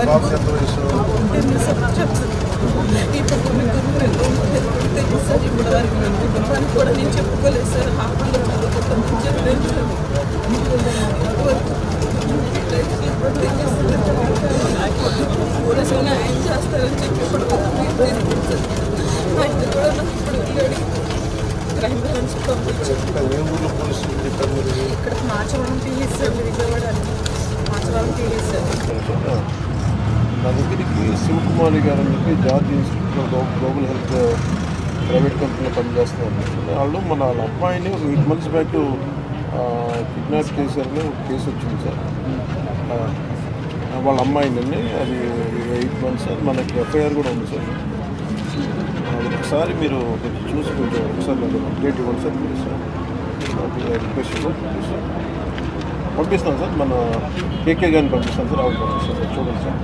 బాబుకి ఎంత వయసు? ఈ కుటుంబానికి తెలుసు సార్. ఇప్పుడు వరకు నా కుటుంబానికి కూడా నేను చెప్పుకోలేదు సార్. హాస్పిటల్లో చదువుకుంటాను చెప్పలేదు సార్. పోలీసులు న్యాయం చేస్తారని చెప్పి ఇప్పుడు ఆయన కూడా నాకు ఇప్పుడు వెళ్ళాడు. క్రైమ్ బ్రాంచ్ పంపించారు. ఏ ఊళ్ళో పోలీసులు చెప్పారు మీరు? ఇక్కడ మార్చవరం తీయలేదు సార్. విజయవాడ మార్చవరం తీయలేదు సార్. నా దగ్గరికి శివకుమారి గారు అని చెప్పి జాతీయ institute of global health private కంపెనీలో పనిచేస్తున్నారు. వాళ్ళ అమ్మాయిని ఒక 8 months బ్యాక్ కిడ్నాప్ చేశారని ఒక కేసు వచ్చింది సార్. వాళ్ళ అమ్మాయిని అది 8 months అది మనకి ఎఫ్ఐఆర్ కూడా ఉంది సార్. ఒకసారి మీరు చూసి కొంచెం ఒకసారి నాకు అప్డేట్ ఇవ్వండి సార్. మీరు సార్ రిక్వెస్ట్ సార్ పంపిస్తాను సార్. మన కేకే గారిని పంపిస్తాను సార్. ఆవిడ పంపిస్తాను సార్. చూడండి సార్.